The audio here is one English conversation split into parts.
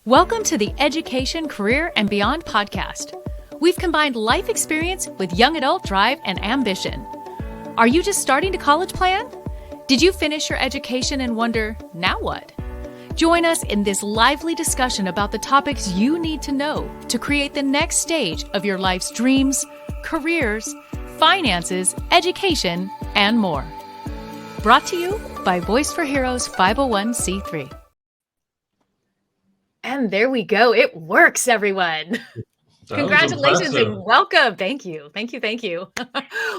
Welcome to the Education, Career, and Beyond podcast. We've combined life experience with young adult drive and ambition. Are you just starting to college plan? Did you finish your education and wonder, now what? Join us in this lively discussion about the topics you need to know to create the next stage of your life's dreams, careers, finances, education, and more. Brought to you by Voice for Heroes 501c3. And there we go. It works, everyone. Congratulations and welcome. Thank you.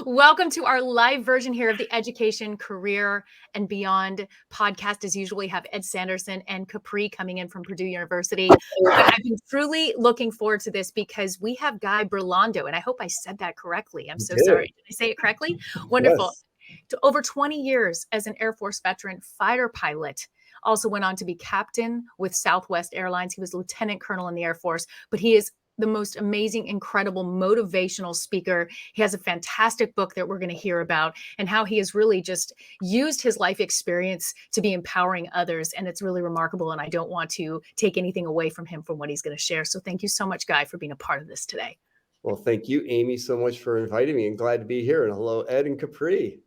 Welcome to our live version here of the Education, Career, and Beyond podcast. As usual, we have Ed Sanderson and Capri coming in from Purdue University. But I've been truly looking forward to this because we have Guy Brilando, and I hope I said that correctly. I'm so sorry. Did I say it correctly? Wonderful. Yes. To over 20 years as an Air Force veteran fighter pilot. Also went on to be captain with Southwest Airlines. He was lieutenant colonel in the Air Force, but he is the most amazing, incredible, motivational speaker. He has a fantastic book that we're going to hear about and how he has really just used his life experience to be empowering others. And it's really remarkable. And I don't want to take anything away from him from what he's going to share. So thank you so much, Guy, for being a part of this today. Well, thank you, Amy, so much for inviting me. I'm glad to be here. And hello, Ed and Capri.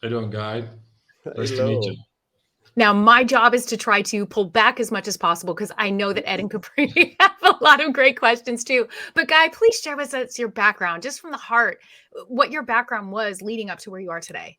How you doing, Guy? Nice to meet you. Now, my job is to try to pull back as much as possible because I know that Ed and Capri have a lot of great questions too. But Guy, please share with us your background, just from the heart, what your background was leading up to where you are today.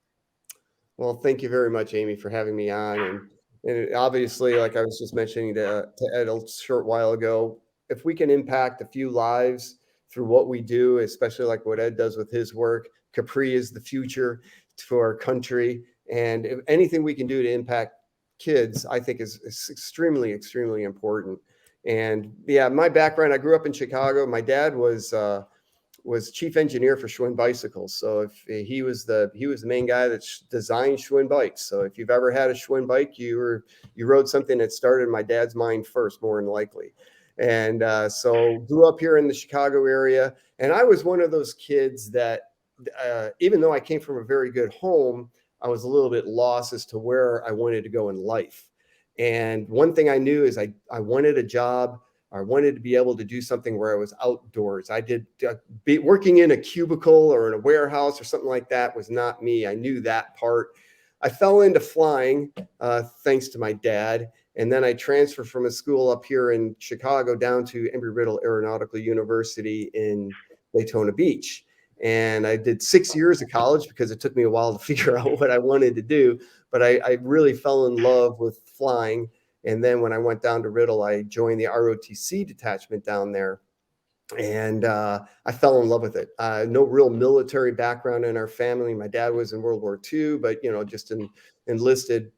Well, thank you very much, Amy, for having me on. And obviously, like I was just mentioning to Ed a short while ago, if we can impact a few lives through what we do, especially like what Ed does with his work, Capri is the future for our country. And if anything we can do to impact kids, I think is extremely, extremely important. And yeah, my background, I grew up in Chicago. My dad was chief engineer for Schwinn bicycles. So if he was the main guy that designed Schwinn bikes. So if you've ever had a Schwinn bike, you rode something that started in my dad's mind first, more than likely. And so grew up here in the Chicago area. And I was one of those kids that even though I came from a very good home, I was a little bit lost as to where I wanted to go in life. And one thing I knew is I wanted a job. I wanted to be able to do something where I was outdoors. I did be working in a cubicle or in a warehouse or something like that was not me. I knew that part. I fell into flying thanks to my dad. And then I transferred from a school up here in Chicago down to Embry-Riddle Aeronautical University in Daytona Beach. And I did 6 years of college because it took me a while to figure out what I wanted to do. But I really fell in love with flying. And then when I went down to Riddle, I joined the ROTC detachment down there. And I fell in love with it. No real military background in our family. My dad was in World War II, but, just an enlisted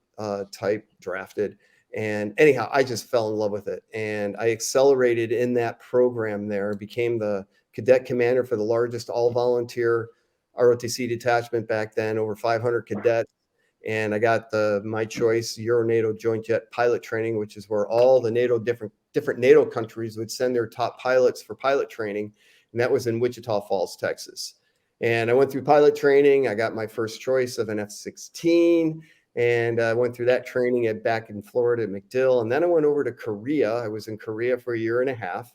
type, drafted. And anyhow, I just fell in love with it. And I accelerated in that program there, became the cadet commander for the largest all-volunteer ROTC detachment back then, over 500 cadets. And I got my choice Euro-NATO Joint Jet pilot training, which is where all the different NATO countries would send their top pilots for pilot training. And that was in Wichita Falls, Texas. And I went through pilot training. I got my first choice of an F-16. And I went through that training back in Florida at MacDill. And then I went over to Korea. I was in Korea for a year and a half.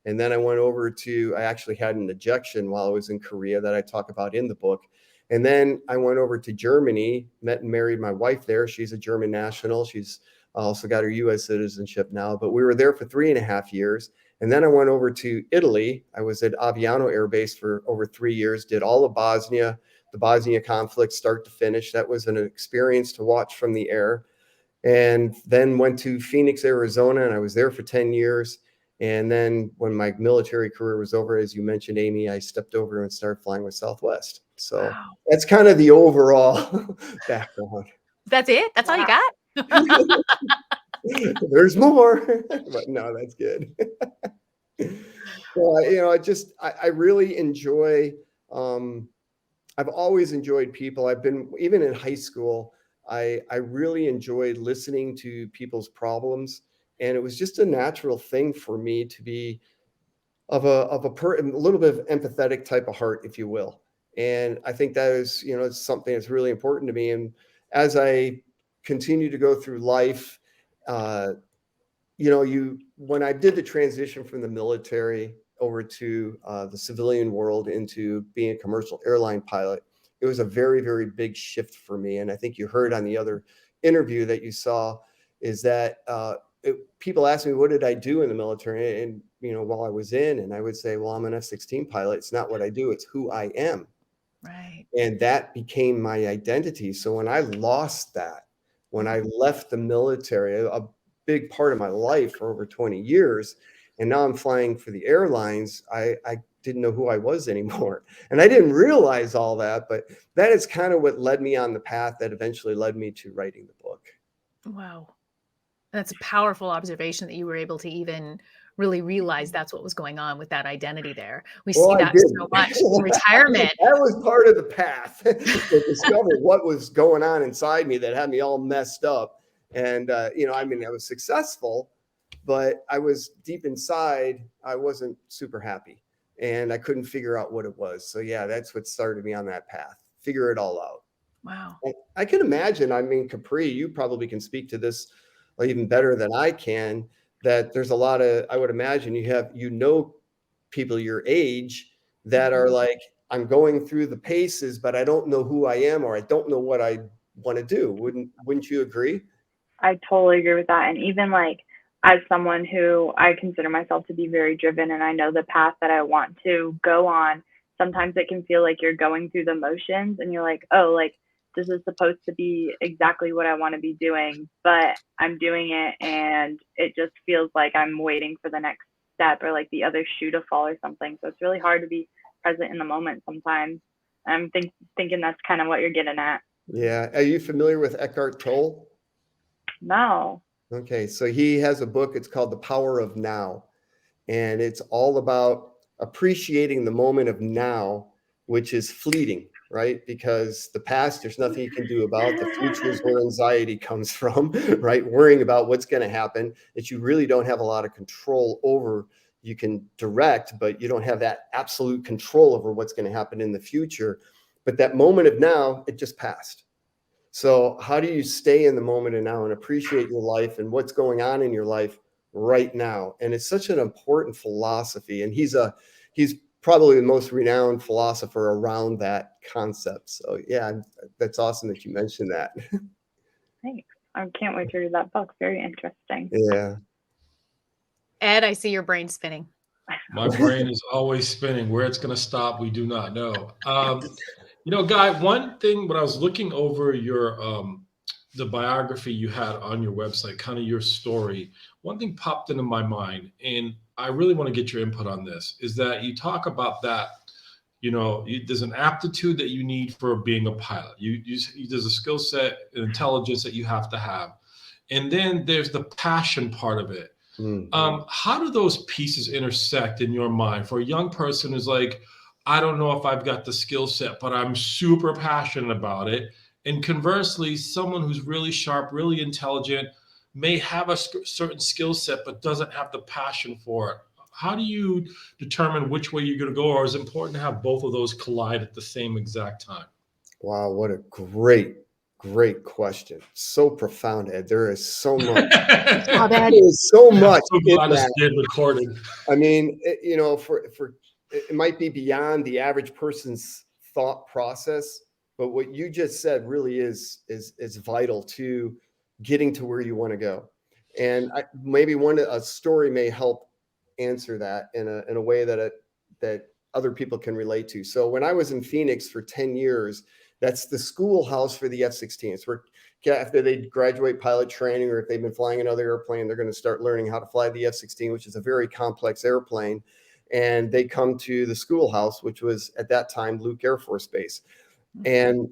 And then I went over I actually had an ejection while I was in Korea that I talk about in the book. And then I went over to Germany, met and married my wife there. She's a German national. She's also got her U.S. citizenship now. But we were there for 3.5 years. And then I went over to Italy. I was at Aviano Air Base for over 3 years, did all of Bosnia, the Bosnia conflict, start to finish. That was an experience to watch from the air. And then went to Phoenix, Arizona, and I was there for 10 years. And then when my military career was over, as you mentioned, Amy, I stepped over and started flying with Southwest. So That's kind of the overall background. That's it? That's all you got? There's more, but no, that's good. Well, I really enjoy, I've always enjoyed people. Even in high school, I really enjoyed listening to people's problems. And it was just a natural thing for me to be a little bit of empathetic type of heart, if you will. And I think that is, it's something that's really important to me. And as I continue to go through life, when I did the transition from the military over to the civilian world into being a commercial airline pilot, it was a very, very big shift for me. And I think you heard on the other interview that you saw is that people ask me, what did I do in the military? And, while I was in, and I would say, well, I'm an F-16 pilot. It's not what I do. It's who I am. Right. And that became my identity. So when I lost that, when I left the military, a big part of my life for over 20 years, and now I'm flying for the airlines, I didn't know who I was anymore. And I didn't realize all that, but that is kind of what led me on the path that eventually led me to writing the book. Wow. That's a powerful observation that you were able to even really realize that's what was going on with that identity there. We see that so much in retirement. That was part of the path to discover what was going on inside me that had me all messed up. And, I was successful, but I was deep inside, I wasn't super happy and I couldn't figure out what it was. So yeah, that's what started me on that path. Figure it all out. Wow. And I can imagine, Capri, you probably can speak to this even better than I can, that there's a lot of, I would imagine people your age that are like, I'm going through the paces, but I don't know who I am, or I don't know what I want to do. Wouldn't you agree? I totally agree with that. And even like, as someone who I consider myself to be very driven and I know the path that I want to go on, sometimes it can feel like you're going through the motions and you're like, oh, like this is supposed to be exactly what I want to be doing, but I'm doing it and it just feels like I'm waiting for the next step or like the other shoe to fall or something. So it's really hard to be present in the moment sometimes. I'm thinking that's kind of what you're getting at. Yeah. Are you familiar with Eckhart Tolle? No. Okay. So he has a book. It's called The Power of Now. And it's all about appreciating the moment of now, which is fleeting, right? Because the past, there's nothing you can do about. The future is where anxiety comes from, right? Worrying about what's going to happen that you really don't have a lot of control over. You can direct, but you don't have that absolute control over what's going to happen in the future. But that moment of now, it just passed. So how do you stay in the moment of now and appreciate your life and what's going on in your life right now? And it's such an important philosophy. And he's probably the most renowned philosopher around that concept. So yeah, that's awesome that you mentioned that. Thanks. I can't wait to read that book. Very interesting. Yeah. Ed, I see your brain spinning. My brain is always spinning. Where it's going to stop, we do not know. Guy, one thing when I was looking over your the biography you had on your website, kind of your story, one thing popped into my mind, and I really want to get your input on this, is that you talk about that, there's an aptitude that you need for being a pilot. There's a skill set, an intelligence that you have to have. And then there's the passion part of it. Mm-hmm. How do those pieces intersect in your mind for a young person who's like, I don't know if I've got the skill set, but I'm super passionate about it. And conversely, someone who's really sharp, really intelligent, may have a certain skill set, but doesn't have the passion for it. How do you determine which way you're going to go? Or is it important to have both of those collide at the same exact time? Wow, what a great question. So profound, Ed. There is so much. There is so much. I'm so glad it's been recorded. I mean, it might be beyond the average person's thought process, but what you just said really is vital to getting to where you want to go. And maybe a story may help answer that in a way that other people can relate to. So when I was in Phoenix for 10 years, that's the schoolhouse for the F-16s. Where after they graduate pilot training, or if they've been flying another airplane, they're going to start learning how to fly the F-16, which is a very complex airplane. And they come to the schoolhouse, which was at that time Luke Air Force Base. And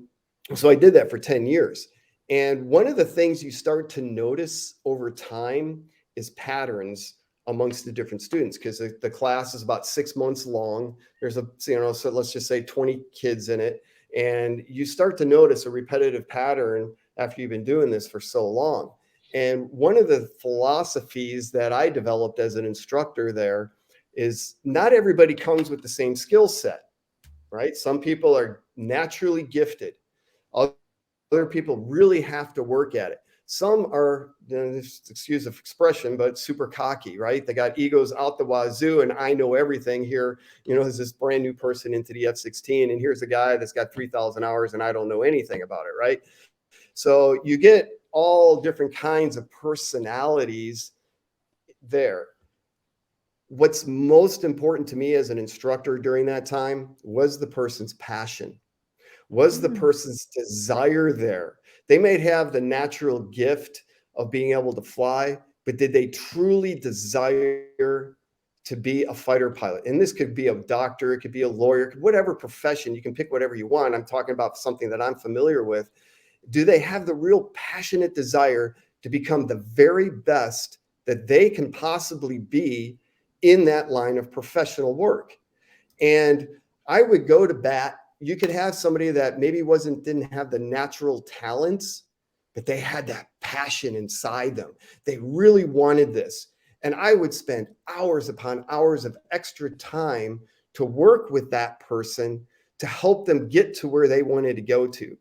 so I did that for 10 years. And one of the things you start to notice over time is patterns amongst the different students, because the class is about 6 months long. There's so let's just say 20 kids in it. And you start to notice a repetitive pattern after you've been doing this for so long. And one of the philosophies that I developed as an instructor there is not everybody comes with the same skill set, right? Some people are naturally gifted. Other people really have to work at it. Some are, excuse the expression, but super cocky, right? They got egos out the wazoo, and I know everything here. There's this brand new person into the F-16, and here's a guy that's got 3,000 hours, and I don't know anything about it, right? So you get all different kinds of personalities there. What's most important to me as an instructor during that time was the person's passion, was the person's desire there. They may have the natural gift of being able to fly, but did they truly desire to be a fighter pilot? And this could be a doctor, it could be a lawyer, whatever profession, you can pick whatever you want. I'm talking about something that I'm familiar with. Do they have the real passionate desire to become the very best that they can possibly be in that line of professional work? And I would go to bat. You could have somebody that maybe didn't have the natural talents, but they had that passion inside them. They really wanted this. And I would spend hours upon hours of extra time to work with that person to help them get to where they wanted to go to,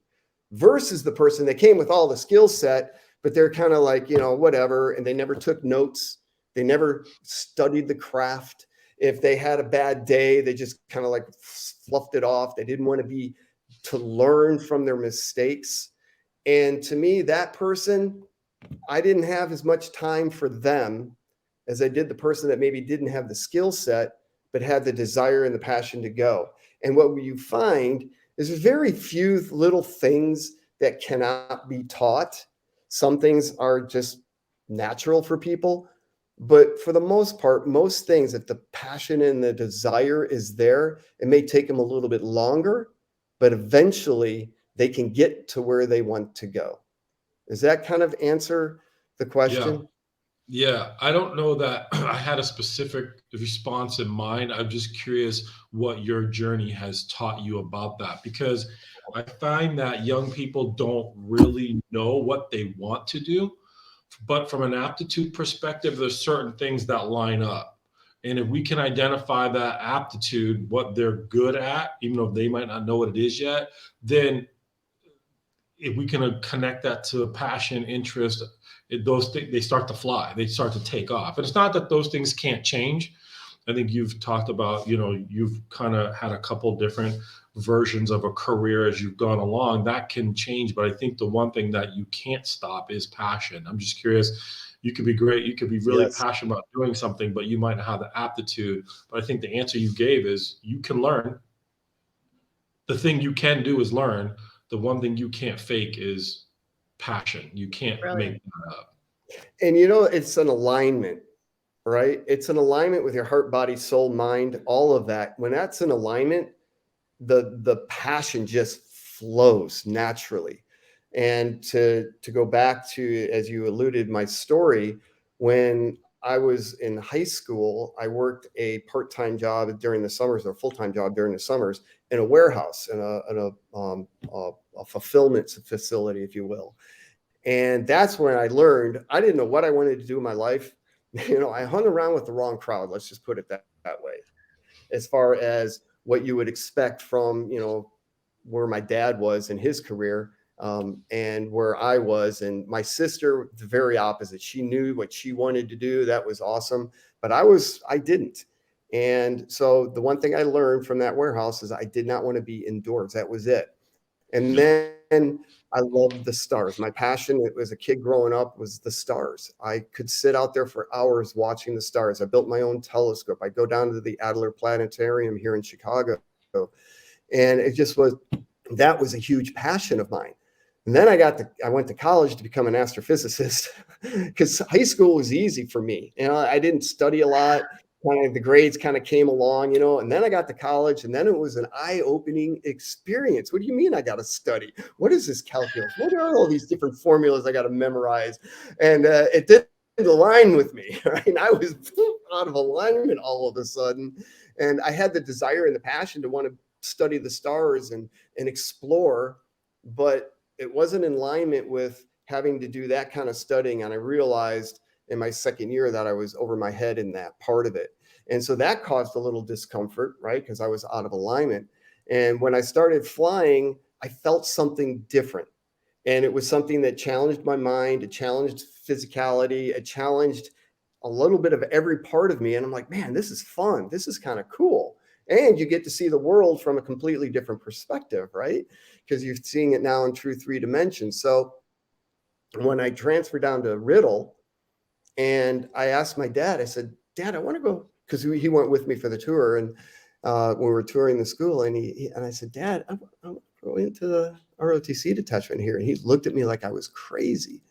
versus the person that came with all the skill set, but they're kind of like, whatever. And they never took notes. They never studied the craft. If they had a bad day, they just kind of like fluffed it off. They didn't want to learn from their mistakes. And to me, that person, I didn't have as much time for them as I did the person that maybe didn't have the skill set, but had the desire and the passion to go. And what you find is there's very few little things that cannot be taught. Some things are just natural for people. But for the most part, most things, if the passion and the desire is there, it may take them a little bit longer, but eventually they can get to where they want to go. Does that kind of answer the question? Yeah. I don't know that I had a specific response in mind. I'm just curious what your journey has taught you about that, because I find that young people don't really know what they want to do. But from an aptitude perspective, there's certain things that line up. And if we can identify that aptitude, what they're good at, even though they might not know what it is yet, then if we can connect that to passion, interest, they start to fly, they start to take off. And it's not that those things can't change. I think you've talked about, you've kind of had a couple different versions of a career as you've gone along. That can change. But I think the one thing that you can't stop is passion. I'm just curious. You could be great. You could be really passionate about doing something, but you might not have the aptitude. But I think the answer you gave is you can learn. The thing you can do is learn. The one thing you can't fake is passion. You can't make that up. And it's an alignment, right? It's an alignment with your heart, body, soul, mind, all of that. When that's in alignment, the passion just flows naturally. And to go back to, as you alluded, my story, when I was in high school, I worked a part-time job during the summers, or full-time job during the summers, in a warehouse, in a fulfillment facility, if you will. And that's when I learned I didn't know what I wanted to do in my life. I hung around with the wrong crowd. Let's just put it that way. As far as what you would expect from, where my dad was in his career, and where I was. And my sister, the very opposite. She knew what she wanted to do. That was awesome. But I didn't. And so the one thing I learned from that warehouse is I did not want to be indoors. That was it. And then I loved the stars. My passion as a kid growing up was the stars. I could sit out there for hours watching the stars. I built my own telescope. I go down to the Adler Planetarium here in Chicago. And that was a huge passion of mine. And then I went to college to become an astrophysicist because high school was easy for me. I didn't study a lot. The grades kind of came along, and then I got to college, and then it was an eye-opening experience. What do you mean I got to study? What is this calculus? What are all these different formulas I got to memorize? And it didn't align with me, right? I was out of alignment all of a sudden. And I had the desire and the passion to want to study the stars and explore, but it wasn't in alignment with having to do that kind of studying. And I realized in my second year that I was over my head in that part of it. And so that caused a little discomfort, right? Because I was out of alignment. And when I started flying, I felt something different. And it was something that challenged my mind. It challenged physicality. It challenged a little bit of every part of me. And I'm like, man, this is fun. This is kind of cool. And you get to see the world from a completely different perspective, right? Because you're seeing it now in true 3 dimensions. So when I transferred down to Riddle, and I asked my dad, I said, Dad, I want to go, because he went with me for the tour. And when we were touring the school, and I said, Dad, I want to go into the ROTC detachment here. And he looked at me like I was crazy.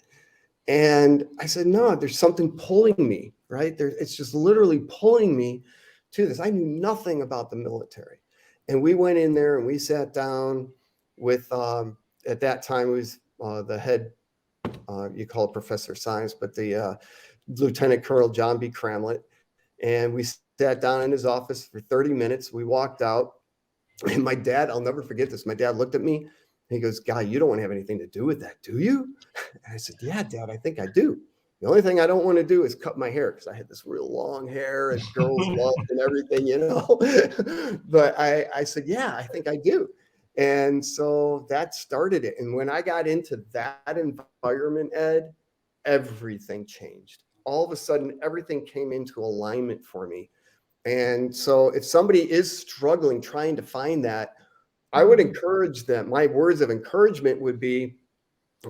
And I said, no, there's something pulling me, right? It's just literally pulling me to this. I knew nothing about the military. And we went in there and we sat down with, at that time, it was the head, you call it professor of science, but the Lieutenant Colonel John B. Cramlett. And we sat down in his office for 30 minutes. We walked out. And my dad, I'll never forget this. My dad looked at me and he goes, Guy, you don't want to have anything to do with that, do you? And I said, yeah, Dad, I think I do. The only thing I don't want to do is cut my hair, because I had this real long hair and girls loved and everything, you know. But I said, yeah, I think I do. And so that started it. And when I got into that environment, Ed, everything changed. All of a sudden, everything came into alignment for me. And so if somebody is struggling, trying to find that, I would encourage them. My words of encouragement would be,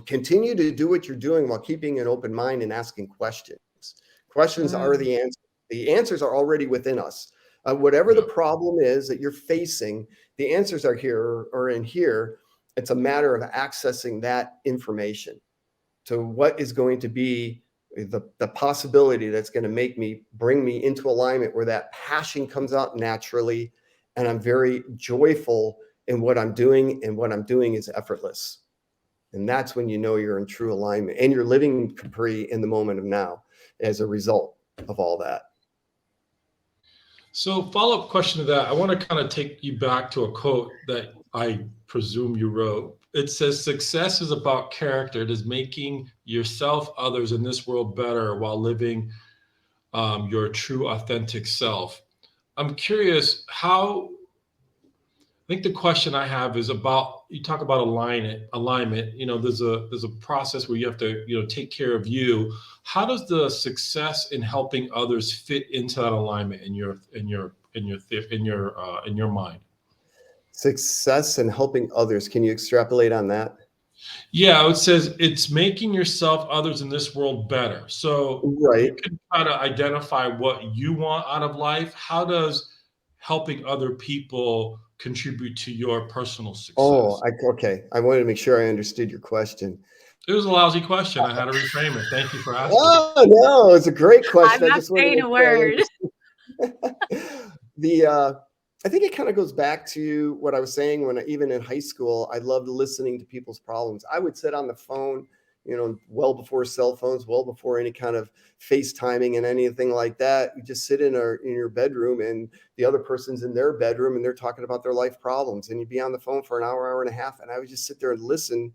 continue to do what you're doing while keeping an open mind and asking questions. Questions are the answer. The answers are already within us. Whatever the problem is that you're facing, the answers are here or in here. It's a matter of accessing that information to what is going to be the possibility that's going to bring me into alignment, where that passion comes out naturally. And I'm very joyful in what I'm doing, and what I'm doing is effortless. And that's when you know you're in true alignment, and you're living Capri in the moment of now as a result of all that. So, follow-up question to that. I want to kind of take you back to a quote that I presume you wrote. It says, success is about character. It is making yourself, others in this world better while living your true, authentic self. I'm curious how, I think the question I have is about, you talk about alignment, you know, there's a process where you have to, you know, take care of you. How does the success in helping others fit into that alignment in your mind? Success in helping others. Can you extrapolate on that? Yeah, it says it's making yourself, others in this world better. So Right. you can try to identify what you want out of life. How does helping other people contribute to your personal success? Oh, okay. I wanted to make sure I understood your question. It was a lousy question. I had to reframe it. Thank you for asking. Oh, no, it's a great question. I'm not saying a word. I think it kind of goes back to what I was saying when even in high school, I loved listening to people's problems. I would sit on the phone, you know, well before cell phones, well before any kind of FaceTiming and anything like that. You just sit in your bedroom, and the other person's in their bedroom, and they're talking about their life problems. And you'd be on the phone for an hour, hour and a half. And I would just sit there and listen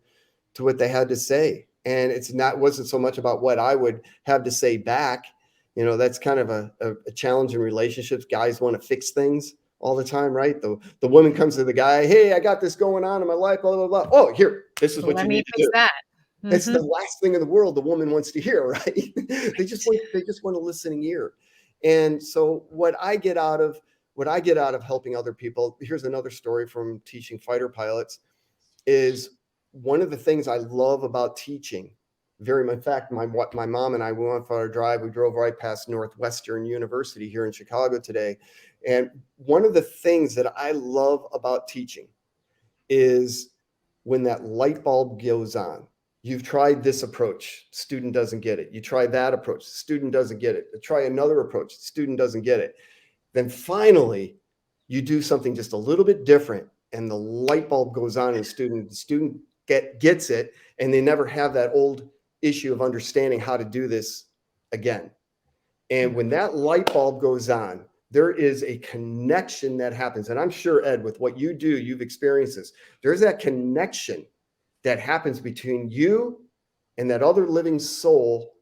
to what they had to say. And wasn't so much about what I would have to say back. You know, that's kind of a challenge in relationships. Guys want to fix things all the time, right? The woman comes to the guy, hey, I got this going on in my life, blah, blah, blah. Oh, here, this is what you need to do. That. It's the last thing in the world the woman wants to hear, right? They just want a listening ear. And so what I get out of helping other people, here's another story from teaching fighter pilots, is one of the things I love about teaching. In fact, my mom and I, we went for our drive. We drove right past Northwestern University here in Chicago today. And one of the things that I love about teaching is when that light bulb goes on. You've tried this approach, student doesn't get it. You try that approach, student doesn't get it. Try another approach, student doesn't get it. Then finally, you do something just a little bit different, and the light bulb goes on, and the student gets it, and they never have that old issue of understanding how to do this again. And when that light bulb goes on, there is a connection that happens. And I'm sure, Ed, with what you do, you've experienced this. There's that connection that happens between you and that other living soul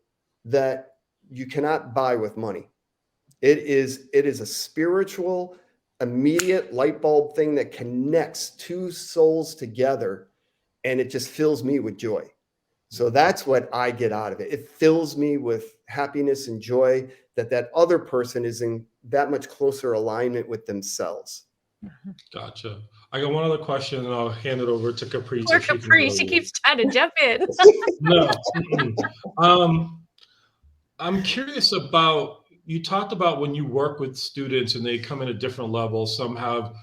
that you cannot buy with money. It is a spiritual, immediate light bulb thing that connects two souls together and it just fills me with joy. So that's what I get out of it. It fills me with happiness and joy that other person is in that much closer alignment with themselves. Gotcha. I got one other question, and I'll hand it over to Capri. Poor Capri, she keeps trying to jump in. No. I'm curious about, you talked about when you work with students and they come in at different levels. Some have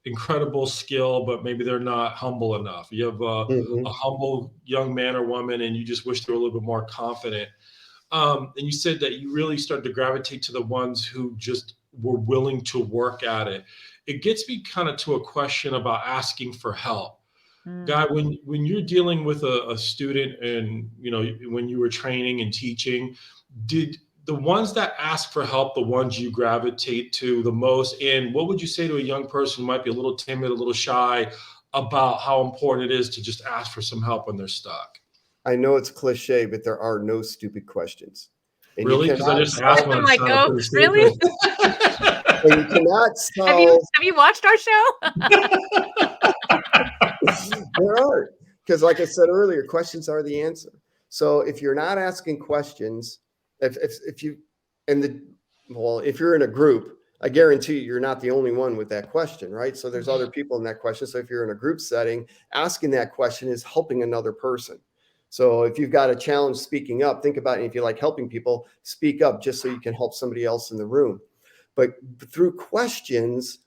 incredible skill, but maybe they're not humble enough. You have a humble young man or woman, and you just wish they were a little bit more confident. And you said that you really started to gravitate to the ones who just were willing to work at it. It gets me kind of to a question about asking for help. Guy, when you're dealing with a student, and when you were training and teaching, did the ones that ask for help the ones you gravitate to the most? And what would you say to a young person who might be a little timid, a little shy, about how important it is to just ask for some help when they're stuck? I know it's cliche, but there are no stupid questions. And really? Because I just asked one. I'm like, oh, really? And you cannot solve. Have you watched our show? There are, because like I said earlier, questions are the answer. So if you're not asking questions, if you're in a group, I guarantee you're not the only one with that question, right? So there's other people in that question. So if you're in a group setting, asking that question is helping another person. So if you've got a challenge speaking up, think about it. If you like helping people, speak up just so you can help somebody else in the room. But through questions,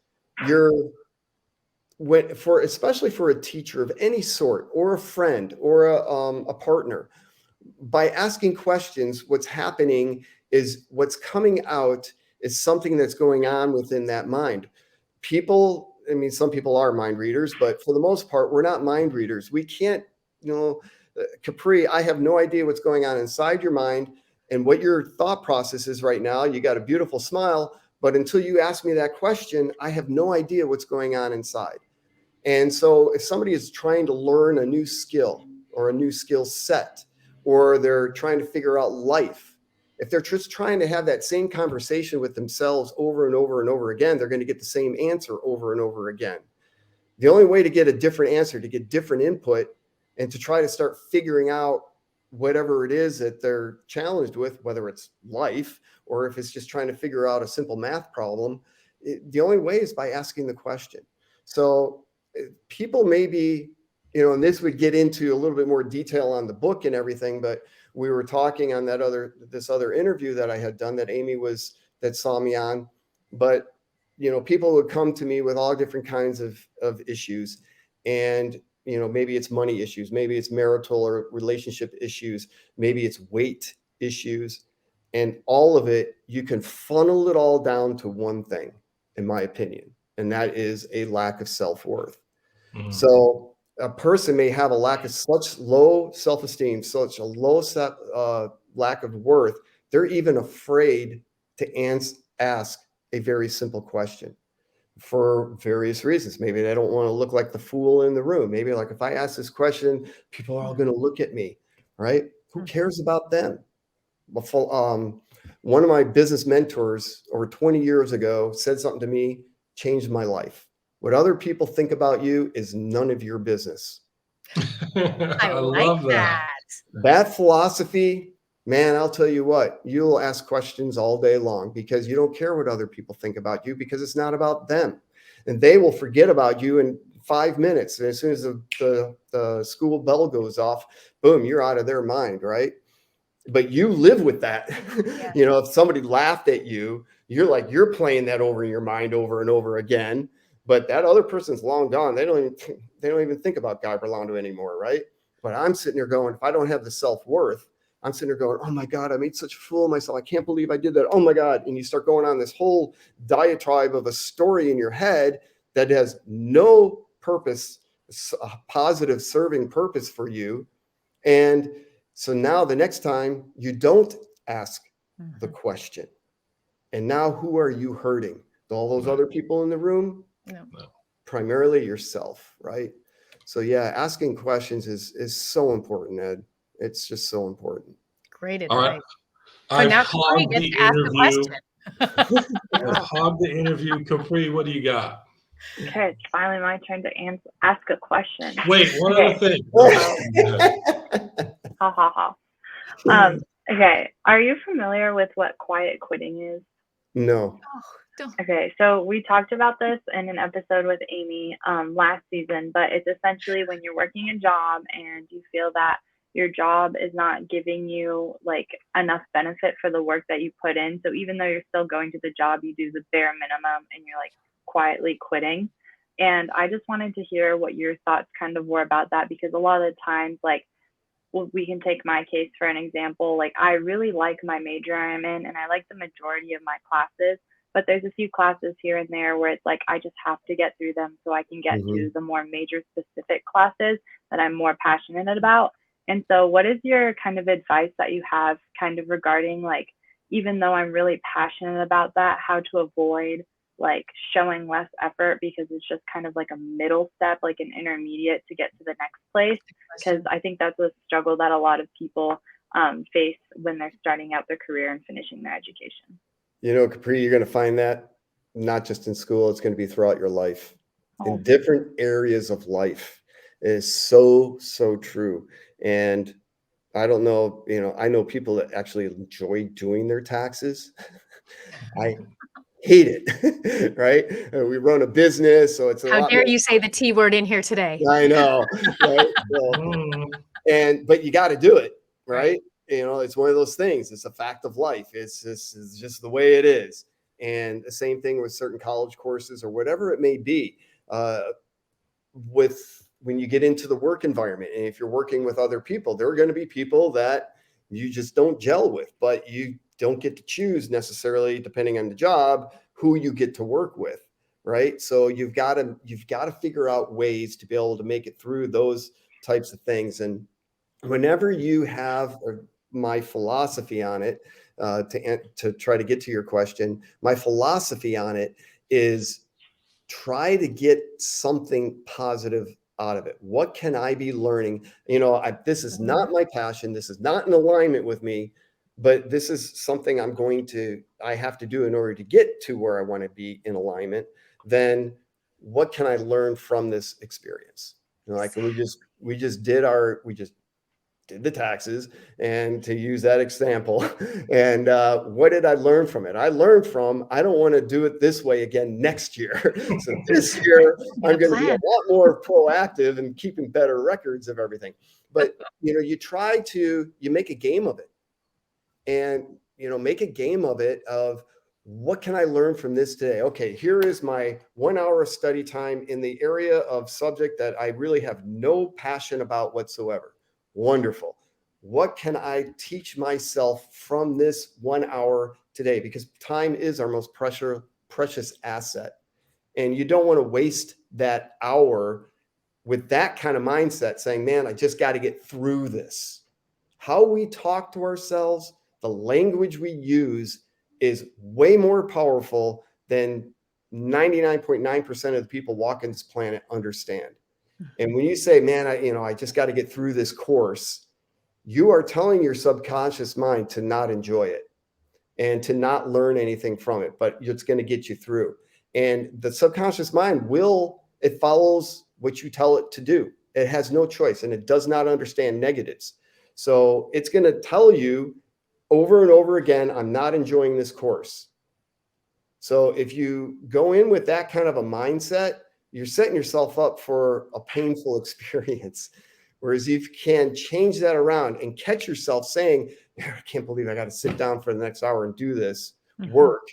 especially for a teacher of any sort, or a friend, or a partner, by asking questions, what's happening is what's coming out is something that's going on within that mind. Some people are mind readers, but for the most part, we're not mind readers. We can't, Capri, I have no idea what's going on inside your mind and what your thought process is right now. You got a beautiful smile, but until you ask me that question, I have no idea what's going on inside. And so if somebody is trying to learn a new skill or a new skill set, or they're trying to figure out life, if they're just trying to have that same conversation with themselves over and over and over again, they're going to get the same answer over and over again. The only way to get a different answer, to get different input, and to try to start figuring out whatever it is that they're challenged with, whether it's life or if it's just trying to figure out a simple math problem, the only way is by asking the question. So people may be, and this would get into a little bit more detail on the book and everything, but we were talking on this other interview that I had done that Amy that saw me on. But, people would come to me with all different kinds of issues, and, maybe it's money issues, maybe it's marital or relationship issues, maybe it's weight issues, and all of it, you can funnel it all down to one thing, in my opinion, and that is a lack of self-worth. So a person may have a lack of such low self-esteem, such a low lack of worth, they're even afraid to ask a very simple question for various reasons. Maybe they don't want to look like the fool in the room. Maybe like, if I ask this question, people are all going to look at me, right? Who cares about them? One of my business mentors over 20 years ago said something to me, changed my life. What other people think about you is none of your business. I love that. That philosophy, man, I'll tell you what, you'll ask questions all day long because you don't care what other people think about you, because it's not about them. And they will forget about you in 5 minutes. And as soon as the school bell goes off, boom, you're out of their mind, right? But you live with that. Yeah. If somebody laughed at you, you're playing that over in your mind over and over again. But that other person's long gone. They don't even think about Guy Brilando anymore, right? But I'm sitting there going, if I don't have the self-worth, I'm sitting there going, oh my God, I made such a fool of myself. I can't believe I did that. Oh my God. And you start going on this whole diatribe of a story in your head that has no purpose, a positive serving purpose for you. And so now the next time you don't ask the question. And now who are you hurting? All those other people in the room? No. Primarily yourself, right? So yeah, asking questions is so important, Ed. It's just so important. Great advice. All right. I've hogged the interview. I've hogged the interview. Capri, what do you got? Okay, it's finally my turn to ask a question. Wait, one Okay. other thing. Ha ha ha. Okay, are you familiar with what quiet quitting is? No. Oh, don't. Okay, so we talked about this in an episode with Amy last season, but it's essentially when you're working a job and you feel that your job is not giving you like enough benefit for the work that you put in. So even though you're still going to the job, you do the bare minimum and you're like quietly quitting. And I just wanted to hear what your thoughts kind of were about that, because a lot of the times, like, well, we can take my case for an example. Like, I really like my major I'm in, and I like the majority of my classes, but there's a few classes here and there where it's like I just have to get through them so I can get to the more major specific classes that I'm more passionate about. And so what is your kind of advice that you have kind of regarding, like, even though I'm really passionate about that, how to avoid like showing less effort because it's just kind of like a middle step, like an intermediate to get to the next place? Because I think that's a struggle that a lot of people face when they're starting out their career and finishing their education. You know, Capri, you're going to find that not just in school, it's going to be throughout your life, in different areas of life. It is so, so true. And I don't know, you know, I know people that actually enjoy doing their taxes. I hate it, right? We run a business, so it's a How lot dare more. you say the T word in here today? I know, right? Well, but you got to do it, right? You know, it's one of those things. It's a fact of life. It's just the way it is. And the same thing with certain college courses or whatever it may be. When you get into the work environment, and if you're working with other people, there are going to be people that you just don't gel with, but you don't get to choose necessarily, depending on the job, who you get to work with, right? So you've got to figure out ways to be able to make it through those types of things. And whenever you have my philosophy on it, to try to get to your question, my philosophy on it is try to get something positive out of it. What can I be learning? You know, this is not my passion. This is not in alignment with me, but this is something I have to do in order to get to where I want to be in alignment. Then what can I learn from this experience? You know, like we just did the taxes, and to use that example, and what did I learn from it? I learned from, I don't want to do it this way again next year. So this year I'm going to be a lot more proactive and keeping better records of everything. But you know, you make a game of it, and you know, make a game of it of what can I learn from this today? Okay, here is my 1 hour study time in the area of subject that I really have no passion about whatsoever. Wonderful. What can I teach myself from this 1 hour today? Because time is our most precious asset. And you don't want to waste that hour with that kind of mindset saying, man, I just got to get through this. How we talk to ourselves, the language we use is way more powerful than 99.9% of the people walking this planet understand. And when you say, man, I just got to get through this course, you are telling your subconscious mind to not enjoy it and to not learn anything from it, but it's going to get you through. And the subconscious mind it follows what you tell it to do. It has no choice, and it does not understand negatives. So it's going to tell you over and over again, I'm not enjoying this course. So if you go in with that kind of a mindset, you're setting yourself up for a painful experience. Whereas if you can change that around and catch yourself saying, I can't believe I got to sit down for the next hour and do this work,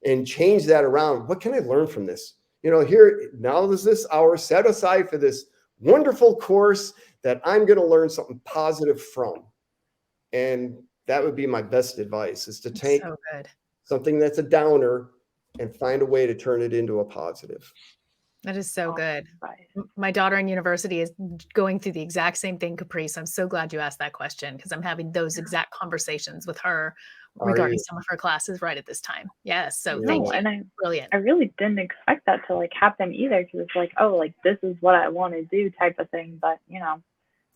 and change that around. What can I learn from this? You know, now there's this hour set aside for this wonderful course that I'm going to learn something positive from. And that would be my best advice, is to take something that's a downer and find a way to turn it into a positive. That is so good. My daughter in university is going through the exact same thing, Capri. So I'm so glad you asked that question, because I'm having those exact conversations with her regarding some of her classes right at this time. Yes. So thank you. And brilliant. I really didn't expect that to like happen either, because it's like, oh, like this is what I want to do type of thing. But you know,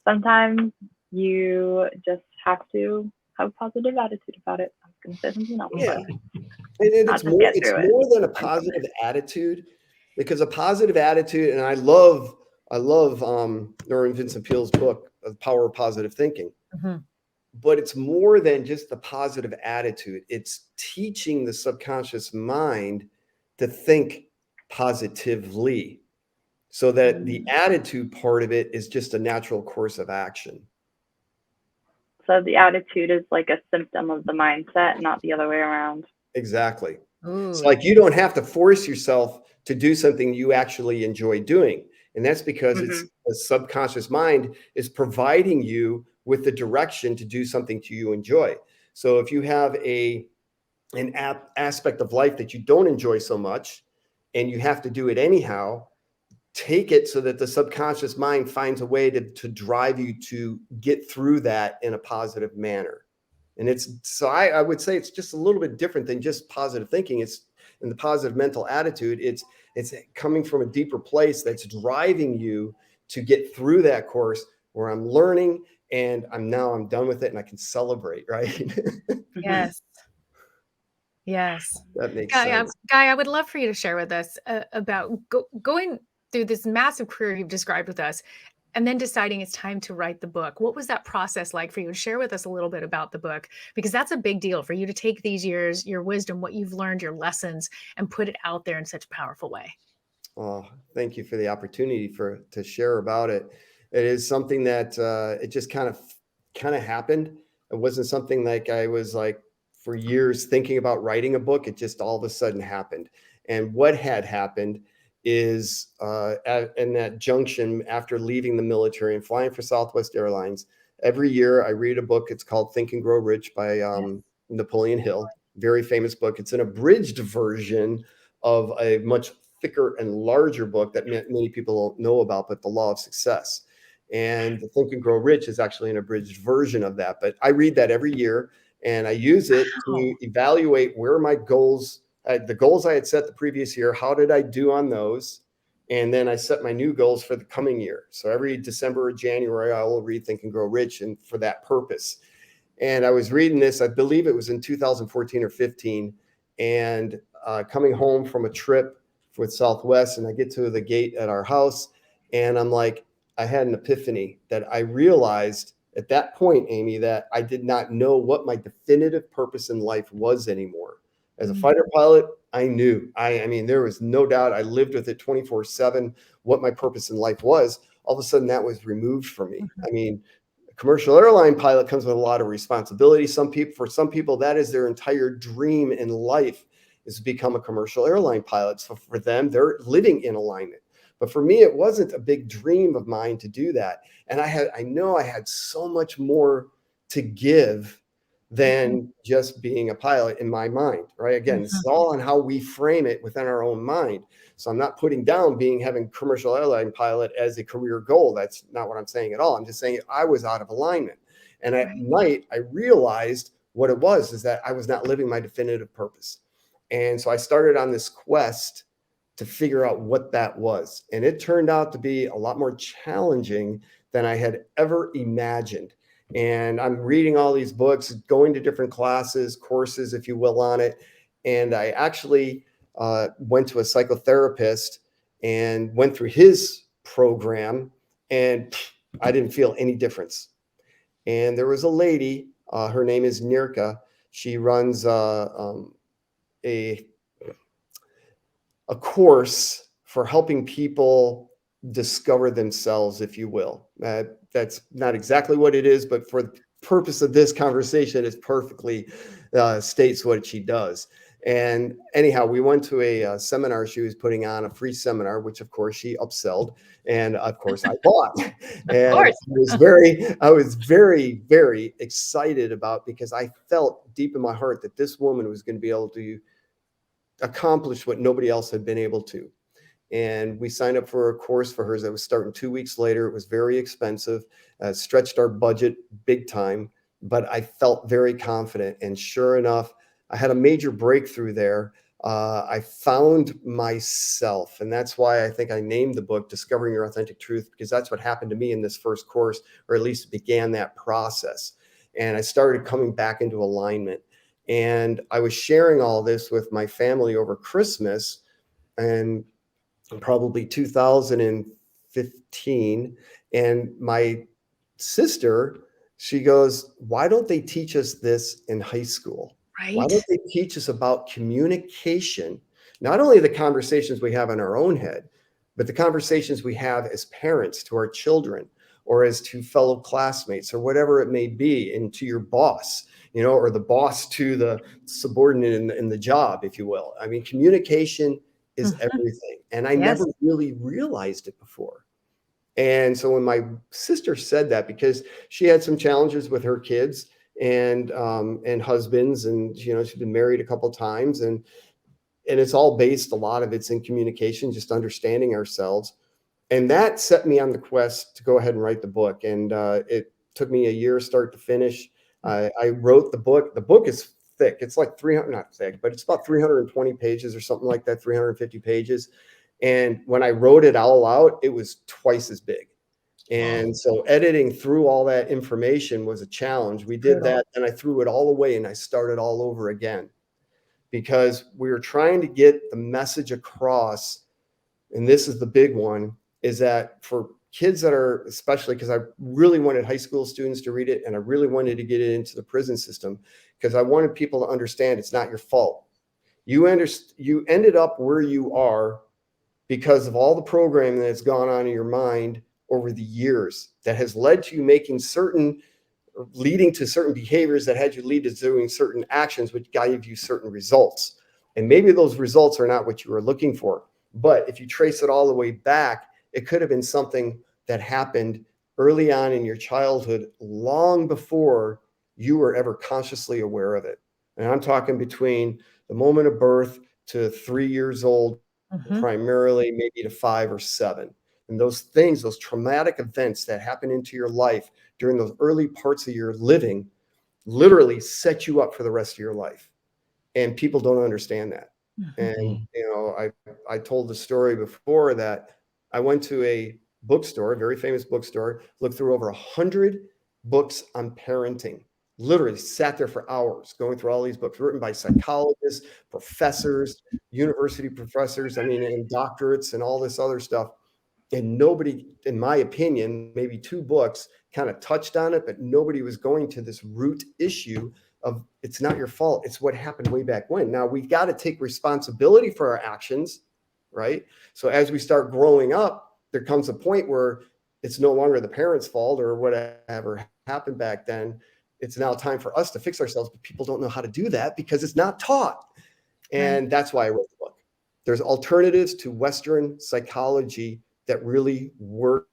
sometimes you just have to have a positive attitude about it. I was going to say something else. Yeah. And it's more than a positive attitude. because a positive attitude, and I love Norman Vincent Peale's book, The Power of Positive Thinking. Mm-hmm. But it's more than just the positive attitude. It's teaching the subconscious mind to think positively, so that the attitude part of it is just a natural course of action. So the attitude is like a symptom of the mindset, not the other way around. Exactly. Ooh. It's like you don't have to force yourself to do something you actually enjoy doing. And that's because it's the subconscious mind is providing you with the direction to do something you enjoy. So if you have an aspect of life that you don't enjoy so much and you have to do it anyhow, take it so that the subconscious mind finds a way to drive you to get through that in a positive manner. And I would say it's just a little bit different than just positive thinking. It's in the positive mental attitude. It's coming from a deeper place that's driving you to get through that course where I'm learning and I'm done with it and I can celebrate, right? Yes. Yes. That makes Guy, sense. I would love for you to share with us about going through this massive career you've described with us, and then deciding it's time to write the book. What was that process like for you? Share with us a little bit about the book, because that's a big deal for you to take these years, your wisdom, what you've learned, your lessons, and put it out there in such a powerful way. Oh, thank you for the opportunity to share about it. It is something that it just kind of happened. It wasn't something like I was like for years thinking about writing a book. It just all of a sudden happened. And what had happened is in that junction after leaving the military and flying for Southwest Airlines, every year I read a book. It's called Think and Grow Rich by Napoleon Hill. Very famous book. It's an abridged version of a much thicker and larger book that many people don't know about, but The Law of Success. And the Think and Grow Rich is actually an abridged version of that. But I read that every year and I use it to evaluate where my goals, the goals I had set the previous year, how did I do on those? And then I set my new goals for the coming year. So every December or January, I will read Think and Grow Rich, and for that purpose. And I was reading this, I believe it was in 2014 or 15, and coming home from a trip with Southwest, and I get to the gate at our house, and I'm like, I had an epiphany that I realized at that point, Amy, that I did not know what my definitive purpose in life was anymore. As a fighter pilot, I knew. I mean, there was no doubt. I lived with it 24/7, what my purpose in life was. All of a sudden, that was removed from me. I mean, a commercial airline pilot comes with a lot of responsibility. For some people, that is their entire dream in life, is to become a commercial airline pilot. So for them, they're living in alignment. But for me, it wasn't a big dream of mine to do that. And I know I had so much more to give than just being a pilot in my mind, right? Again, this is all on how we frame it within our own mind. So I'm not putting down having commercial airline pilot as a career goal. That's not what I'm saying at all. I'm just saying I was out of alignment. And at night, I realized what it was, is that I was not living my definitive purpose. And so I started on this quest to figure out what that was. And it turned out to be a lot more challenging than I had ever imagined. And I'm reading all these books, going to different classes, courses, if you will, on it. And I actually went to a psychotherapist and went through his program, and I didn't feel any difference. And there was a lady, her name is Nirka. She runs a course for helping people discover themselves, if you will. That's not exactly what it is, but for the purpose of this conversation, it perfectly states what she does. And anyhow, we went to a seminar she was putting on, a free seminar, which of course she upsold, and of course I bought. And I was very, very excited about, because I felt deep in my heart that this woman was going to be able to accomplish what nobody else had been able to. And we signed up for a course for hers that was starting 2 weeks later. It was very expensive, stretched our budget big time, but I felt very confident. And sure enough, I had a major breakthrough there. I found myself. And that's why I think I named the book Discovering Your Authentic Truth, because that's what happened to me in this first course, or at least began that process. And I started coming back into alignment. And I was sharing all this with my family over Christmas. And probably 2015. And my sister, she goes, why don't they teach us this in high school? Why Right. don't they teach us about communication? Not only the conversations we have in our own head, but the conversations we have as parents to our children, or as to fellow classmates, or whatever it may be, and to your boss, or the boss to the subordinate in the job, if you will. I mean, communication is Mhm. everything. And I Yes. never really realized it before. And so when my sister said that, because she had some challenges with her kids and husbands, and she's been married a couple of times, and it's all based, a lot of it's in communication, just understanding ourselves. And that set me on the quest to go ahead and write the book. And it took me a year start to finish. I wrote the book. The book is thick. It's like 300, not thick, but it's about 320 pages or something like that, 350 pages. And when I wrote it all out, it was twice as big. And so editing through all that information was a challenge. We did Brutal. that, and I threw it all away and I started all over again, because we were trying to get the message across. And this is the big one, is that for kids that are, especially because I really wanted high school students to read it, and I really wanted to get it into the prison system, because I wanted people to understand it's not your fault. You ended up where you are because of all the programming that's gone on in your mind over the years that has led to you leading to certain behaviors that had you lead to doing certain actions, which gave you certain results. And maybe those results are not what you were looking for. But if you trace it all the way back, it could have been something that happened early on in your childhood, long before you were ever consciously aware of it. And I'm talking between the moment of birth to 3 years old, Mhm. primarily, maybe to 5 or 7. And those things, those traumatic events that happen into your life during those early parts of your living, literally set you up for the rest of your life. And people don't understand that. Mhm. And I told the story before that I went to a bookstore, a very famous bookstore, looked through over 100 books on parenting. Literally sat there for hours going through all these books written by psychologists, professors, university professors, I mean, and doctorates and all this other stuff. And nobody, in my opinion, maybe 2 books kind of touched on it, but nobody was going to this root issue of, it's not your fault. It's what happened way back when. Now we got to take responsibility for our actions, right? So as we start growing up, there comes a point where it's no longer the parents' fault or whatever happened back then. It's now time for us to fix ourselves, but people don't know how to do that because it's not taught. And that's why I wrote the book. There's alternatives to Western psychology that really work,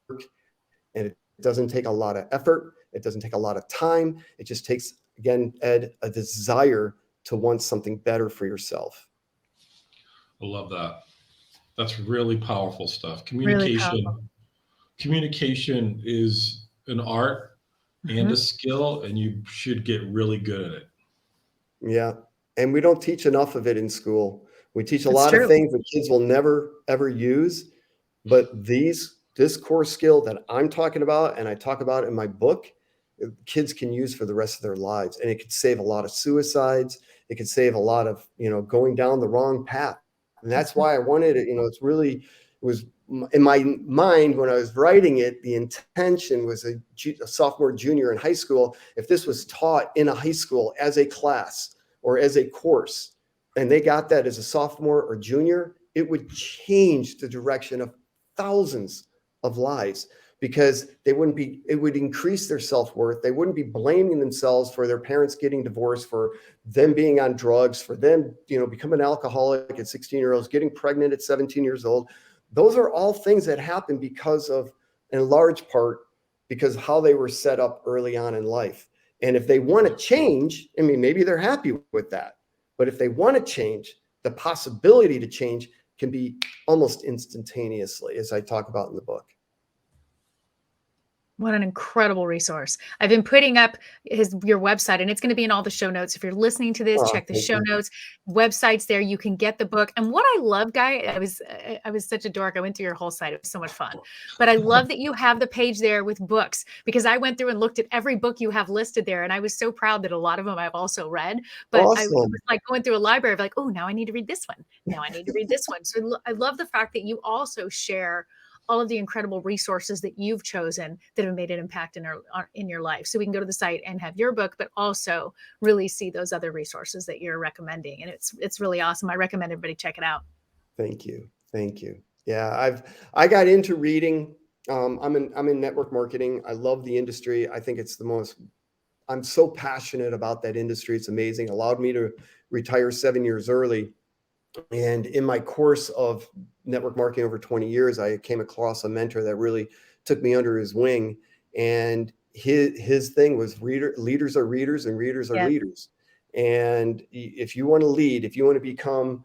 and it doesn't take a lot of effort. It doesn't take a lot of time. It just takes, again, Ed, a desire to want something better for yourself. I love that. That's really powerful stuff. Really powerful. Communication is an art and Mhm. a skill, and you should get really good at it. Yeah. And we don't teach enough of it in school. We teach a That's lot of true. things that kids will never, ever use. But this core skill that I'm talking about, and I talk about in my book, kids can use for the rest of their lives. And it could save a lot of suicides. It could save a lot of, going down the wrong path. And that's Mhm. why I wanted it. It was in my mind when I was writing it, the intention was a sophomore, junior in high school. If this was taught in a high school as a class or as a course, and they got that as a sophomore or junior, it would change the direction of thousands of lives, because it would increase their self-worth. They wouldn't be blaming themselves for their parents getting divorced, for them being on drugs, for them, becoming an alcoholic at 16-year-olds, getting pregnant at 17 years old. Those are all things that happen because of, in large part, because of how they were set up early on in life. And if they want to change, I mean, maybe they're happy with that, but if they want to change, the possibility to change can be almost instantaneously, as I talk about in the book. What an incredible resource. I've been putting up your website, and it's going to be in all the show notes. If you're listening to this, check the Thank show you. notes, websites there. You can get the book. And what I love, Guy, I was such a dork. I went through your whole site. It was so much fun. But I love that you have the page there with books, because I went through and looked at every book you have listed there. And I was so proud that a lot of them I've also read. But it was Awesome. like going through a library of like, oh, now I need to read this one. Now I need to read this one. So I love the fact that you also share all of the incredible resources that you've chosen that have made an impact in your life. So we can go to the site and have your book, but also really see those other resources that you're recommending. And it's really awesome. I recommend everybody check it out. Thank you. Thank you. Yeah, I got into reading. I'm in network marketing. I love the industry. I think it's I'm so passionate about that industry. It's amazing. It allowed me to retire 7 years early. And in my course of network marketing over 20 years, I came across a mentor that really took me under his wing. And his thing was leaders are readers and readers are leaders. And if you want to lead, if you want to become,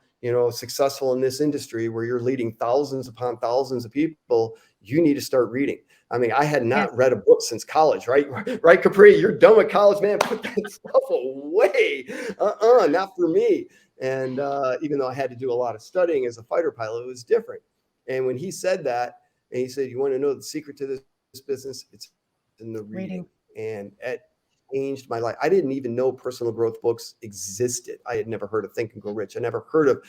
successful in this industry where you're leading thousands upon thousands of people, you need to start reading. I mean, I had not read a book since college, right? Right, Capri? You're done with college, man. Put that stuff away. Not for me. And even though I had to do a lot of studying as a fighter pilot, it was different. And when he said that, and he said, you want to know the secret to this business? It's in the reading. And it changed my life. I didn't even know personal growth books existed. I had never heard of Think and Grow Rich. I never heard of,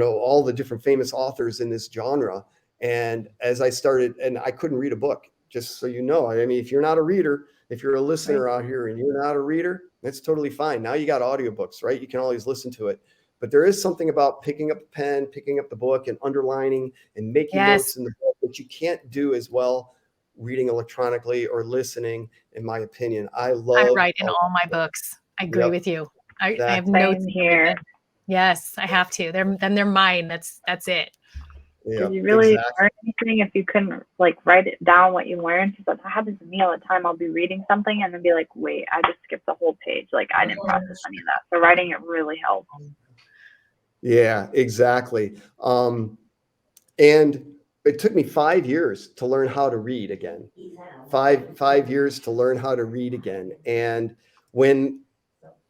all the different famous authors in this genre. And as I started, and I couldn't read a book, just so you know. I mean, if you're not a reader, if you're a listener out here and you're not a reader, that's totally fine. Now you got audiobooks, right? You can always listen to it. But there is something about picking up a pen, picking up the book and underlining and making notes in the book that you can't do as well reading electronically or listening, in my opinion. I write in all my books. I agree with you. I have notes here. Yes, I have to. They're mine. That's it. Yeah, did you really learn anything if you couldn't write it down what you learned? Because that happens to me all the time. I'll be reading something and then be like, wait, I just skipped the whole page. I didn't process any of that. So writing it really helps. Yeah, exactly. And it took me 5 years to learn how to read again. Five years to learn how to read again. And when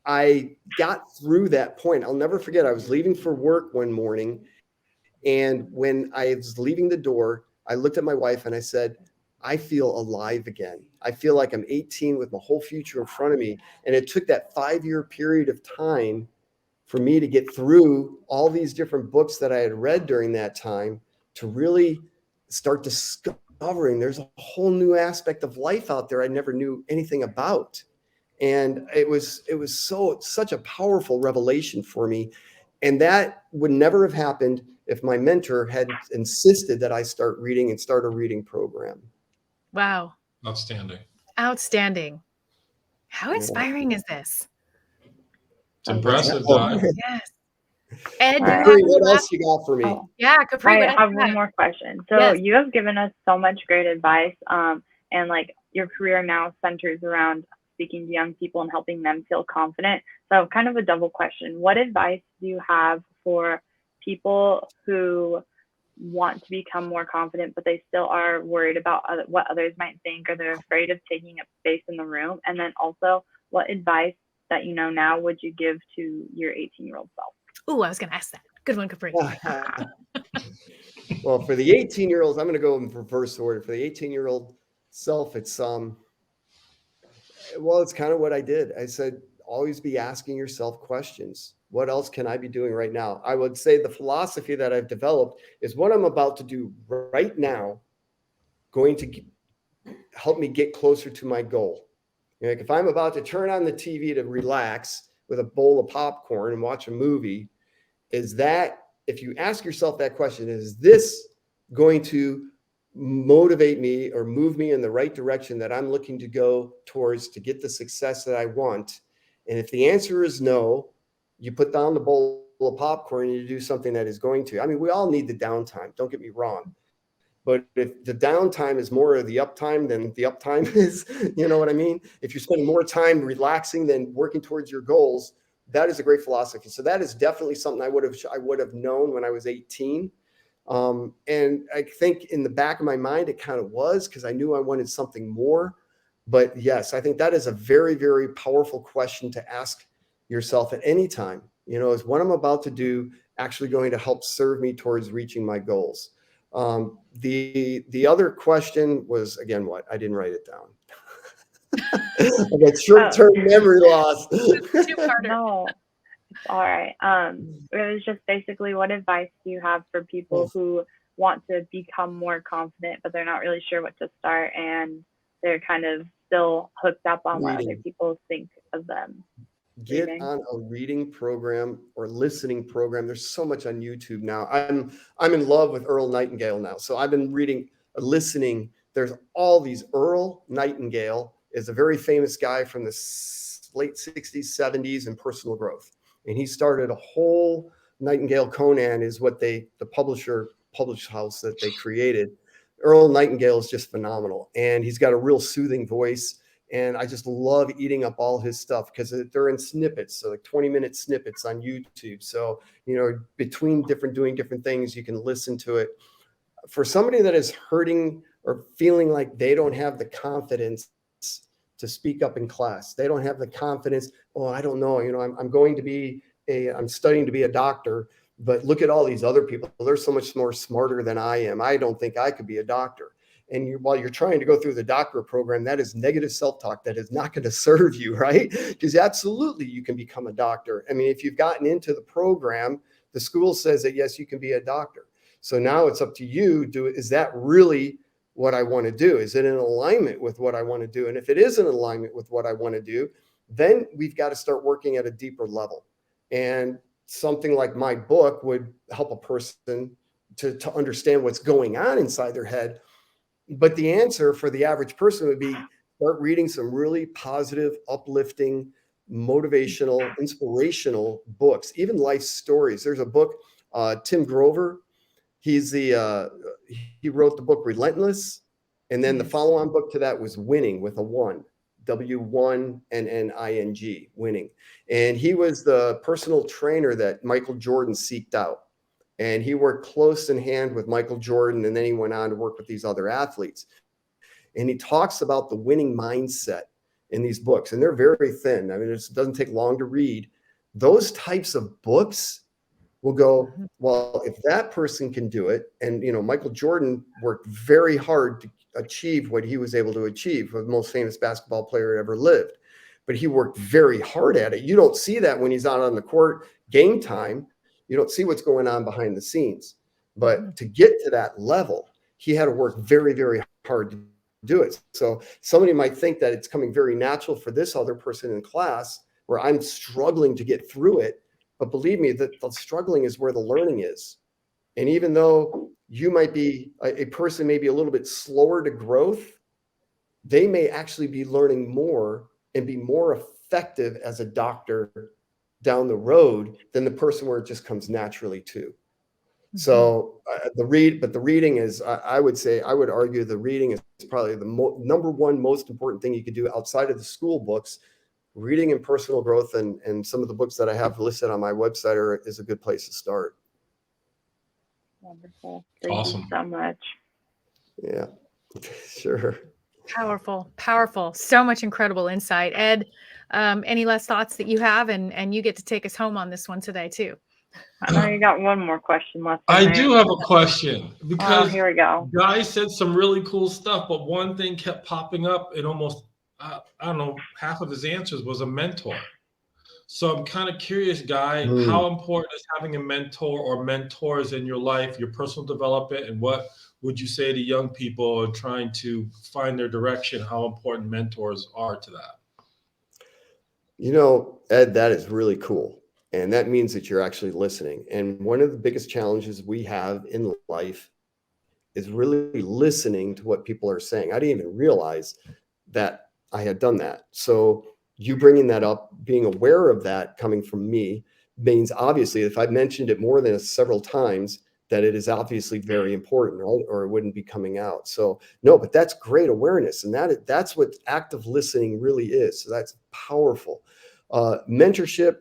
I got through that point, I'll never forget, I was leaving for work one morning. And when I was leaving the door, I looked at my wife and I said, I feel alive again. I feel like I'm 18 with my whole future in front of me. And it took that 5-year period of time for me to get through all these different books that I had read during that time to really start discovering there's a whole new aspect of life out there I never knew anything about. And it was such a powerful revelation for me. And that would never have happened if my mentor had insisted that I start reading and start a reading program. Wow. Outstanding. How inspiring is this? It's impressive, Di. Yes. Ed, what else you got for me? Oh, yeah, Capri, I have one more question. So you have given us so much great advice, and your career now centers around speaking to young people and helping them feel confident. So kind of a double question. What advice do you have for people who want to become more confident, but they still are worried about what others might think, or they're afraid of taking up space in the room? And then also, what advice that you know now would you give to your 18-year-old self? Oh, I was going to ask that. Good one, Capri. Well, for the 18-year-olds, I'm going to go in reverse order. For the 18-year-old self, it's kind of what I did. I said, always be asking yourself questions. What else can I be doing right now? I would say the philosophy that I've developed is what I'm about to do right now going to help me get closer to my goal. Like if I'm about to turn on the TV to relax with a bowl of popcorn and watch a movie, if you ask yourself that question, is this going to motivate me or move me in the right direction that I'm looking to go towards to get the success that I want? And if the answer is no, you put down the bowl of popcorn and you do something that is going to. I mean, we all need the downtime. Don't get me wrong. But if the downtime is more of the uptime than the uptime is, you know what I mean? If you're spending more time relaxing than working towards your goals, that is a great philosophy. So that is definitely something I would have known when I was 18. And I think in the back of my mind, it kind of was, because I knew I wanted something more. But yes, I think that is a very, very powerful question to ask yourself at any time. Is what I'm about to do actually going to help serve me towards reaching my goals? The other question was, again, what? I didn't write it down. I got short-term memory loss. No, it's all right. It was just basically, what advice do you have for people who want to become more confident, but they're not really sure what to start, and they're kind of still hooked up on what other people think of them? Get on a reading program or listening program. There's so much on YouTube now. I'm in love with Earl Nightingale now. So I've been listening. There's all these. Earl Nightingale is a very famous guy from the late 60s, 70s in personal growth. And he started a whole Nightingale Conan is what the published house that they created. Earl Nightingale is just phenomenal. And he's got a real soothing voice. And I just love eating up all his stuff because they're in snippets, so like 20-minute snippets on YouTube. So, between doing different things, you can listen to it. For somebody that is hurting or feeling like they don't have the confidence to speak up in class, they don't have the confidence. Oh, I don't know. I'm studying to be a doctor, but look at all these other people. They're so much more smarter than I am. I don't think I could be a doctor. And while you're trying to go through the doctorate program, that is negative self-talk that is not going to serve you, right? Because absolutely you can become a doctor. I mean, if you've gotten into the program, the school says that, yes, you can be a doctor. So now it's up to you. Is that really what I want to do? Is it in alignment with what I want to do? And if it is in alignment with what I want to do, then we've got to start working at a deeper level. And something like my book would help a person to understand what's going on inside their head. But the answer for the average person would be start reading some really positive, uplifting, motivational, inspirational books, even life stories. There's a book, Tim Grover. He wrote the book Relentless. And then the follow-on book to that was Winning with a 1, W1NNING, Winning. And he was the personal trainer that Michael Jordan seeked out. And he worked close in hand with Michael Jordan, and then he went on to work with these other athletes. And he talks about the winning mindset in these books, and they're very thin. I mean, it doesn't take long to read. Those types of books will go, well, if that person can do it, and Michael Jordan worked very hard to achieve what he was able to achieve, the most famous basketball player ever lived. But he worked very hard at it. You don't see that when he's out on the court game time. You don't see what's going on behind the scenes. But to get to that level, he had to work very, very hard to do it. So somebody might think that it's coming very natural for this other person in class where I'm struggling to get through it. But believe me, that the struggling is where the learning is. And even though you might be a person maybe a little bit slower to growth, they may actually be learning more and be more effective as a doctor down the road than the person where it just comes naturally to. So the reading is, I would argue the reading is probably the number one most important thing you could do outside of the school books. Reading and personal growth, and some of the books that I have listed on my website is a good place to start. Wonderful. Thank you so much. Yeah, sure. Powerful. So much incredible insight. Ed, any last thoughts that you have? And you get to take us home on this one today too. I know you got one more question left. I do have a question, because here we go. Guy said some really cool stuff, but one thing kept popping up in almost, I don't know, half of his answers was a mentor. So I'm kind of curious, Guy, how important is having a mentor or mentors in your life, your personal development, and what would you say to young people trying to find their direction, how important mentors are to that? Ed, that is really cool. And that means that you're actually listening. And one of the biggest challenges we have in life is really listening to what people are saying. I didn't even realize that I had done that. So you bringing that up, being aware of that coming from me, means obviously if I've mentioned it more than several times, that it is obviously very important, right? Or it wouldn't be coming out. So no, but that's great awareness. And that's what active listening really is. So that's powerful. Mentorship,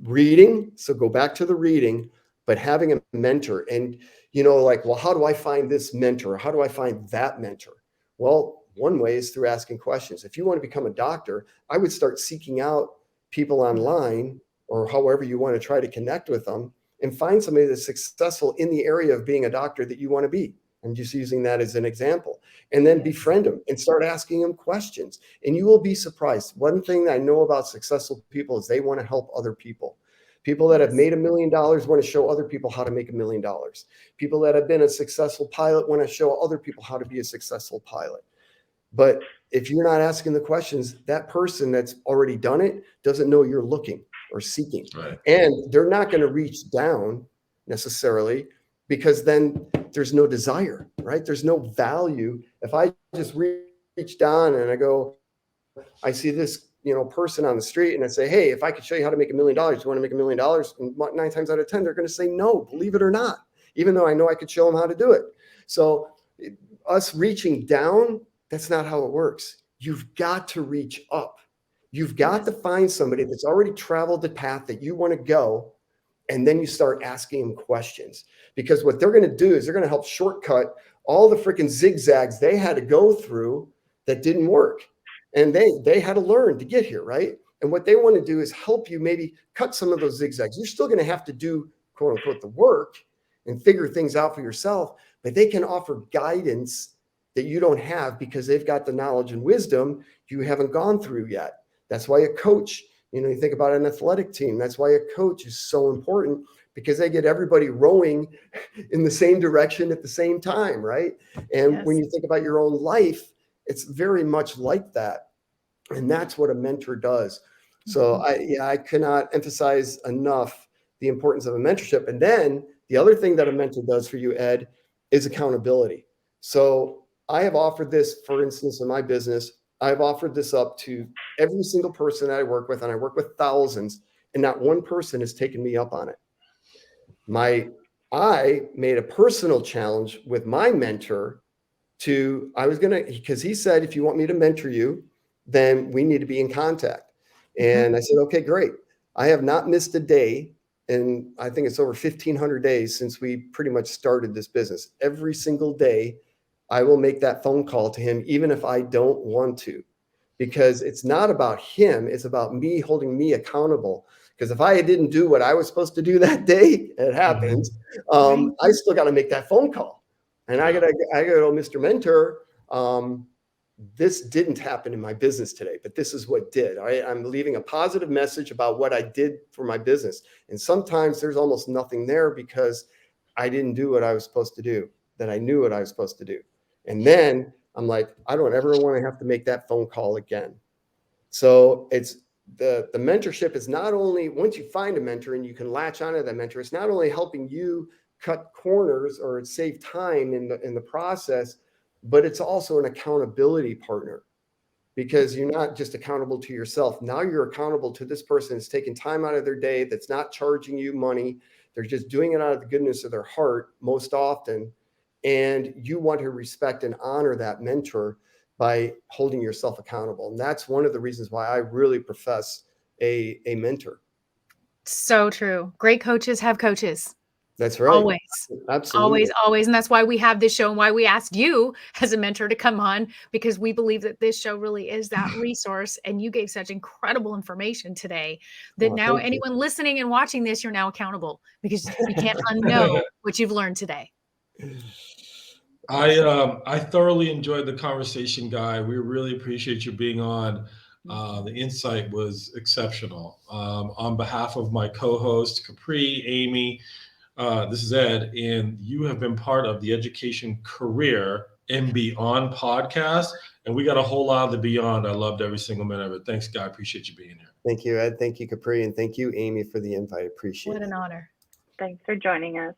reading. So go back to the reading. but having a mentor and, you know, like, well, how do I find this mentor? How do I find that mentor? Well, one way is through asking questions. If you want to become a doctor, I would start seeking out people online or however you want to try to connect with them and find somebody that's successful in the area of being a doctor that you want to be. I'm just using that as an example. And then befriend them and start asking them questions. And you will be surprised. One thing I know about successful people is they want to help other people. People that have made $1 million want to show other people how to make $1 million. People that have been a successful pilot want to show other people how to be a successful pilot. But if you're not asking the questions, that person that's already done it doesn't know you're looking or seeking. Right. And they're not going to reach down necessarily, because then there's no desire, right? There's no value. If I just reach down and I go, I see this, you know, person on the street and I say, hey, if I could show you how to make $1 million, do you want to make $1 million? And 9 times out of 10, they're going to say no, believe it or not, even though I know I could show them how to do it. So us reaching down, that's not how it works. You've got to reach up. You've got to find somebody that's already traveled the path that you want to go. And then you start asking them questions, because what they're going to do is they're going to help shortcut all the freaking zigzags they had to go through that didn't work. And they had to learn to get here, right? And what they want to do is help you maybe cut some of those zigzags. You're still going to have to do, quote unquote, the work and figure things out for yourself, but they can offer guidance that you don't have because they've got the knowledge and wisdom you haven't gone through yet. That's why a coach, you know, you think about an athletic team, that's why a coach is so important, because they get everybody rowing in the same direction at the same time, right? And when you think about your own life, it's very much like that. And that's what a mentor does. So I cannot emphasize enough the importance of a mentorship. And then the other thing that a mentor does for you, Ed, is accountability. So I have offered this, for instance, in my business, I've offered this up to every single person that I work with, and I work with thousands, and not one person has taken me up on it. I made a personal challenge with my mentor because he said, if you want me to mentor you, then we need to be in contact. And I said, okay, great. I have not missed a day. And I think it's over 1,500 days since we pretty much started this business. Every single day, I will make that phone call to him, even if I don't want to, because it's not about him. It's about me holding me accountable. Because if I didn't do what I was supposed to do that day, it happens. I still got to make that phone call. And I got to go, Mr. Mentor, this didn't happen in my business today, but this is what did. I'm leaving a positive message about what I did for my business. And sometimes there's almost nothing there because I didn't do what I was supposed to do, that I knew what I was supposed to do. And then I'm like, I don't ever want to have to make that phone call again. So it's the mentorship is not only, once you find a mentor and you can latch onto that mentor, it's not only helping you cut corners or save time in the process, but it's also an accountability partner, because you're not just accountable to yourself. Now you're accountable to this person that's taking time out of their day, that's not charging you money. They're just doing it out of the goodness of their heart most often. And you want to respect and honor that mentor by holding yourself accountable. And that's one of the reasons why I really profess a mentor. So true. Great coaches have coaches. That's right. Always. Absolutely. Always. And that's why we have this show and why we asked you as a mentor to come on, because we believe that this show really is that resource. And you gave such incredible information today that now anyone listening and watching this, you're now accountable, because you can't unknow what you've learned today. I thoroughly enjoyed the conversation, Guy. We really appreciate you being on. The insight was exceptional. On behalf of my co-hosts, Capri, Amy, this is Ed, and you have been part of the Education Career and Beyond podcast, and we got a whole lot of the Beyond. I loved every single minute of it. Thanks, Guy. Appreciate you being here. Thank you, Ed. Thank you, Capri, and thank you, Amy, for the invite. Appreciate it. What an honor. Thanks for joining us.